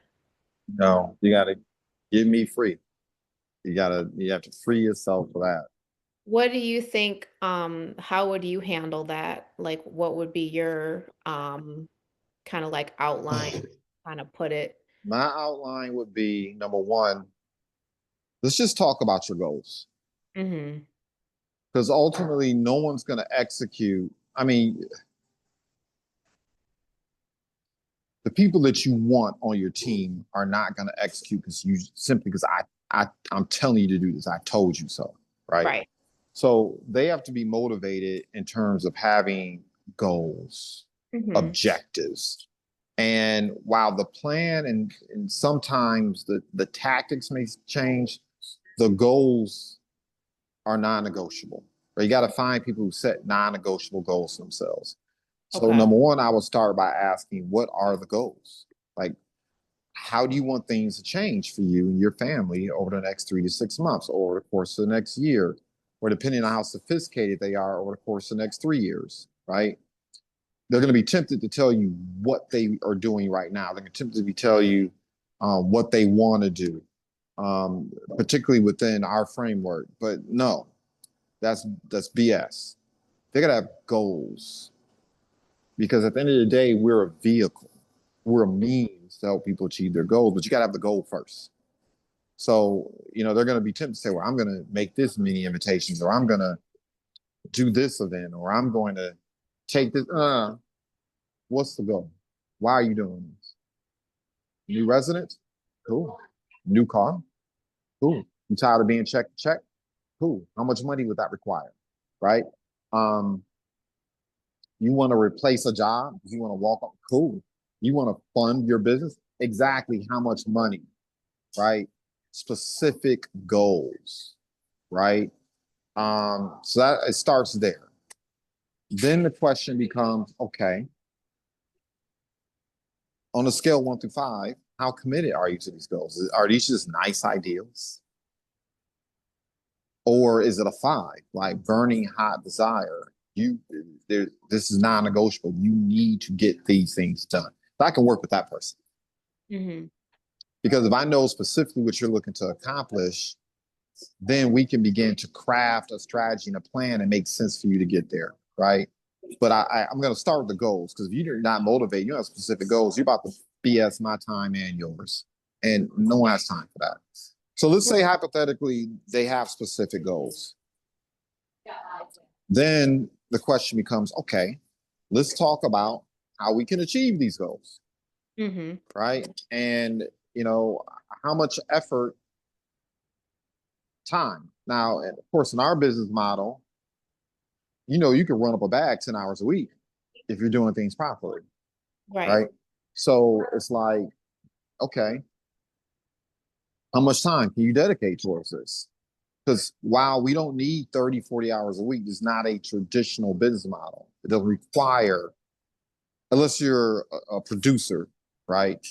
No, you got to get me free. You have to free yourself for that. What do you think, how would you handle that? Like, what would be your kind of like outline, kind of put it? My outline would be number one, let's just talk about your goals. Hmm. Because ultimately, no one's going to execute. I mean, the people that you want on your team are not going to execute because you simply because I'm telling you to do this. I told you so, right? Right. So they have to be motivated in terms of having goals, Hmm. objectives. And while the plan and sometimes the tactics may change, the goals are non-negotiable. Right? You got to find people who set non-negotiable goals for themselves. So Okay. number one, I would start by asking, what are the goals? Like, how do you want things to change for you and your family over the next 3 to 6 months, or over the course of the next year, or depending on how sophisticated they are over the course of the next 3 years, right? They're going to be tempted to tell you what they are doing right now. They're tempted to tell you what they want to do, particularly within our framework. But no, that's BS. They got to have goals because at the end of the day, we're a vehicle, we're a means to help people achieve their goals. But you got to have the goal first. So they're going to be tempted to say, "Well, I'm going to make this many invitations, or I'm going to do this event, or I'm going to take this." What's the goal? Why are you doing this? New resident? Cool. New car? Cool. You tired of being check to check? Cool. How much money would that require? Right? Um, you want to replace a job? You want to walk up? Cool. You want to fund your business? Exactly how much money? Right? Specific goals, right? So that it starts there. Then the question becomes, okay, on a scale 1 through 5, how committed are you to these goals? Are these just nice ideals? Or is it a 5, like burning hot desire? This is non-negotiable. You need to get these things done. So I can work with that person. Hmm. Because if I know specifically what you're looking to accomplish, then we can begin to craft a strategy and a plan that makes sense for you to get there, right? But I'm going to start with the goals, because if you're not motivated, you have specific goals, you're about to BS my time and yours. And no one has time for that. So let's say hypothetically they have specific goals. Then the question becomes, okay, let's talk about how we can achieve these goals, Hmm. right? And, you know, how much effort, time. Now, and of course, in our business model, you can run up a bag 10 hours a week if you're doing things properly, Right. right? So it's like, okay, how much time can you dedicate towards this? Because while we don't need 30, 40 hours a week, it's not a traditional business model. It doesn't require, unless you're a producer, right?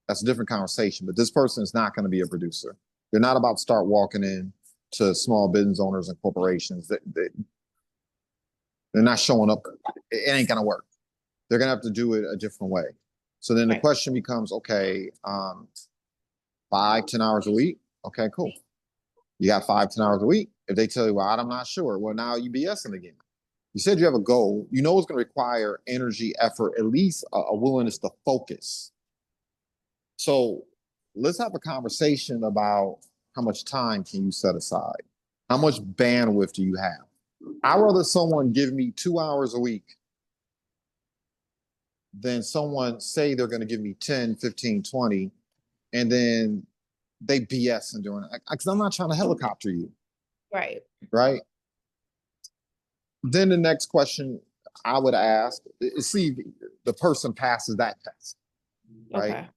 That's a different conversation. But this person is not going to be a producer. They're not about to start walking in to small business owners and corporations. They're not showing up. It ain't going to work. They're going to have to do it a different way. So then the Right. question becomes, okay, 5, 10 hours a week. Okay, cool. You got 5, 10 hours a week. If they tell you, well, I'm not sure. Well, now you BSing again. You said you have a goal. You know it's going to require energy, effort, at least a willingness to focus. So let's have a conversation about how much time can you set aside? How much bandwidth do you have? I'd rather someone give me 2 hours a week than someone say they're going to give me 10, 15, 20, and then they BS and doing it. Because I'm not trying to helicopter you, Right. right? Then the next question I would ask is, see if the person passes that test, right? Okay.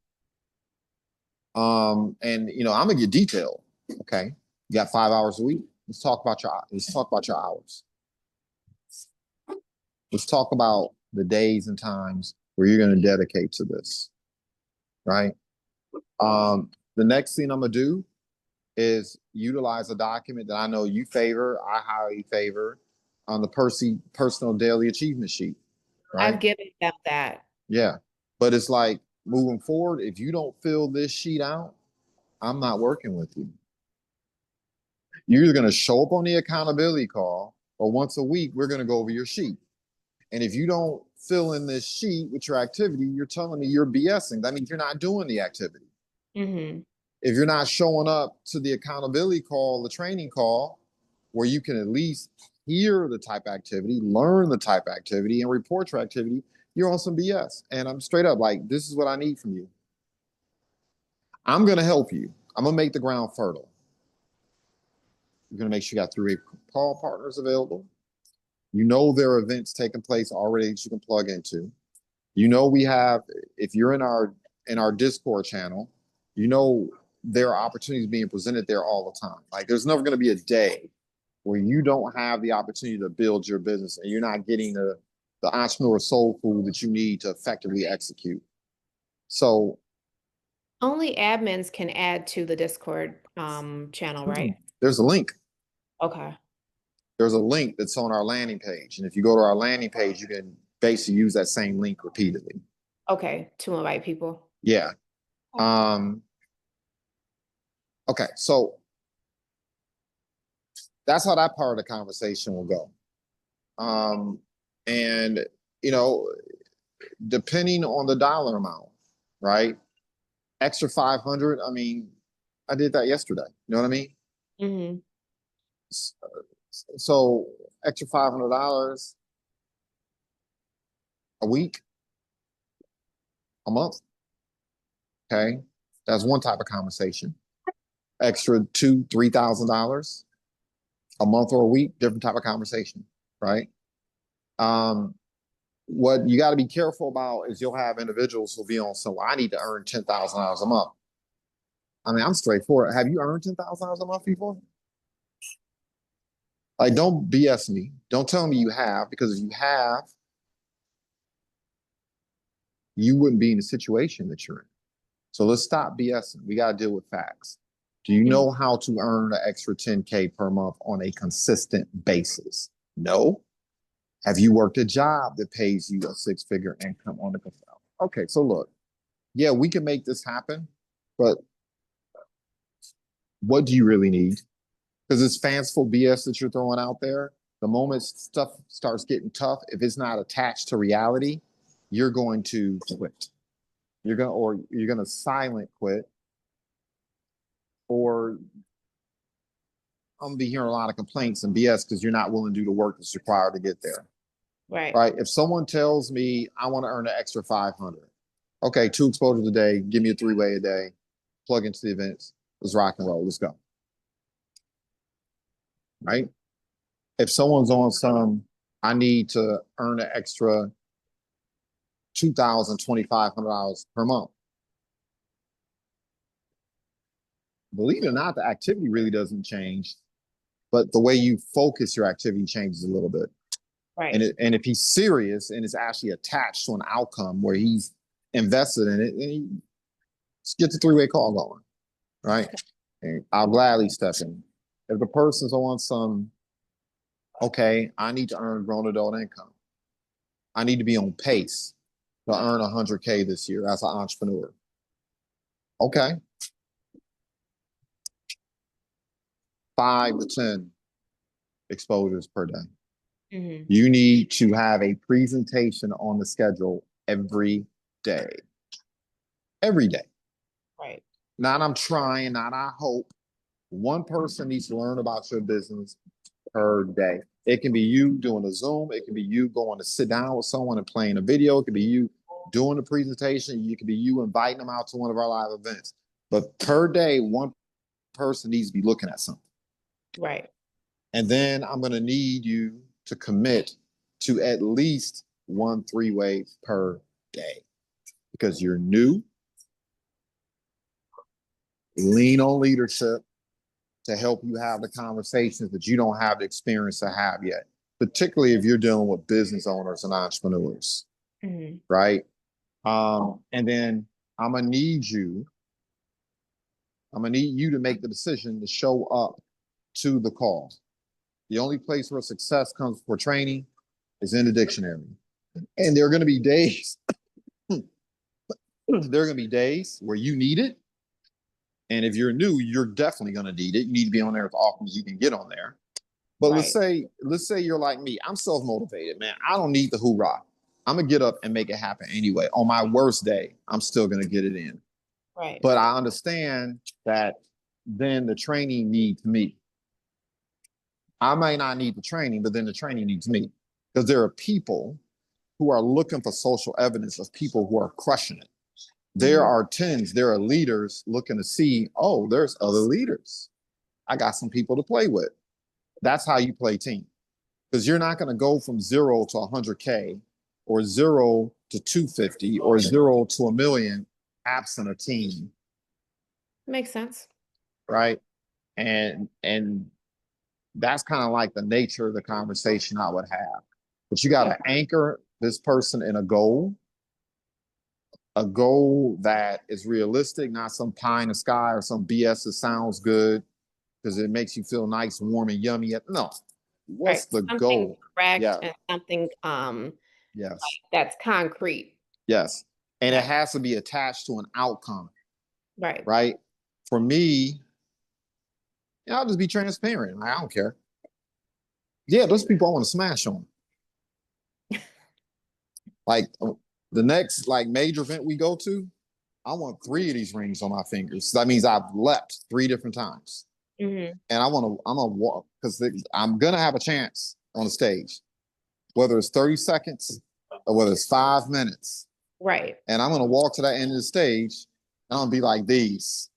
And I'm gonna get detailed. Okay, you got 5 hours a week. Let's talk about your hours. Let's talk about the days and times where you're gonna dedicate to this, right? The next thing I'm gonna do is utilize a document that I know you favor, I highly favor, on the personal daily achievement sheet, I've right? given them that. Yeah. But it's like, moving forward, if you don't fill this sheet out, I'm not working with you. You're either going to show up on the accountability call, or once a week, we're going to go over your sheet. And if you don't fill in this sheet with your activity, you're telling me you're BSing. That means you're not doing the activity. Hmm. If you're not showing up to the accountability call, the training call, where you can at least hear the type of activity, learn the type of activity, and report your activity, you're on some BS. And I'm straight up like, this is what I need from you. I'm going to help you. I'm going to make the ground fertile. You're going to make sure you got 3 call partners available. You know there are events taking place already that you can plug into. We have, if you're in our Discord channel, there are opportunities being presented there all the time. Like, there's never going to be a day where you don't have the opportunity to build your business and you're not getting the entrepreneur soul food that you need to effectively execute. So Only admins can add to the Discord channel, right? there's a link. Okay. There's a link that's on our landing page. And if you go to our landing page, you can basically use that same link repeatedly. Okay. To invite people. Yeah. Okay. Um, okay. So that's how that part of the conversation will go. Um, and, you know, depending on the dollar amount, right? Extra 500. I mean, I did that yesterday. You know what I mean? Hmm. So extra $500 a week, a month. Okay. That's one type of conversation. Extra $2,000, $3,000 a month or a week, different type of conversation, right? Um, what you got to be careful about is you'll have individuals who'll be on, so I need to earn $10,000 a month. I mean, I'm straightforward. Have you earned $10,000 a month before? Like, don't BS me. Don't tell me you have, because if you have, you wouldn't be in the situation that you're in. So let's stop BSing. We got to deal with facts. Do you Mhm. know how to earn an extra 10K per month on a consistent basis? No. Have you worked a job that pays you a six-figure income on the consistent? Okay, so look, yeah, we can make this happen, but what do you really need? Because it's fanciful BS that you're throwing out there. The moment stuff starts getting tough, if it's not attached to reality, you're going to quit. You're gonna silent quit, or I'm gonna be hearing a lot of complaints and BS because you're not willing to do the work that's required to get there. Right. Right? If someone tells me I want to earn an extra 500, okay, 2 exposures a day, give me a three-way a day, plug into the events, let's rock and roll, let's go. Right? If someone's on some, I need to earn an extra 2,000, $2,500 per month. Believe it or not, the activity really doesn't change, but the way you focus your activity changes a little bit. Right. And if he's serious and it's actually attached to an outcome where he's invested in it, and he gets a three-way call going, right? Okay. And I'll gladly step in. If the person's on some, okay, I need to earn grown adult income. I need to be on pace to earn 100K this year as an entrepreneur. Okay, 5 to 10 exposures per day. Hmm. You need to have a presentation on the schedule every day. Every day. Right. Not I'm trying, not I hope. One person needs to learn about your business per day. It can be you doing a Zoom. It can be you going to sit down with someone and playing a video. It could be you doing the presentation. It could be you inviting them out to one of our live events. But per day, one person needs to be looking at something. Right. And then I'm going to need you to commit to at least one three-way per day because you're new. Lean on leadership to help you have the conversations that you don't have the experience to have yet, particularly if you're dealing with business owners and entrepreneurs, Hmm. right? And then I'm gonna need you, I'm gonna need you to make the decision to show up to the call. The only place where success comes for training is in the dictionary. And there are gonna be days, there are gonna be days where you need it. And if you're new, you're definitely gonna need it. You need to be on there as often as you can get on there. But Right. let's say you're like me. I'm self-motivated, man. I don't need the hoorah. I'm gonna get up and make it happen anyway. On my worst day, I'm still gonna get it in. Right. But I understand that then the training needs me. I may not need the training, but then the training needs me. Because there are people who are looking for social evidence of people who are crushing it. There Hmm. are tens, there are leaders looking to see, oh, there's other leaders. I got some people to play with. That's how you play team. Because you're not going to go from 0 to 100K or 0 to 250 or 0 to 1 million absent a team, Makes sense. right? And that's kind of like the nature of the conversation I would have. But you got Yeah. to anchor this person in a goal that is realistic, not some pie in the sky or some BS that sounds good because it makes you feel nice, warm, and yummy. No, Right. what's the Something goal? direct Yeah, and something yes. that's concrete. Yes. And it Right. has to be attached to an outcome, Right. right? For me, I'll just be transparent. I don't care. Yeah, those people I want to smash on. Like the next like major event we go to, I want 3 of these rings on my fingers. That means I've leapt 3 different times. Hmm. And I'm gonna walk because I'm gonna have a chance on the stage, whether it's 30 seconds or whether it's 5 minutes. Right. And I'm gonna walk to that end of the stage and I'm gonna be like these.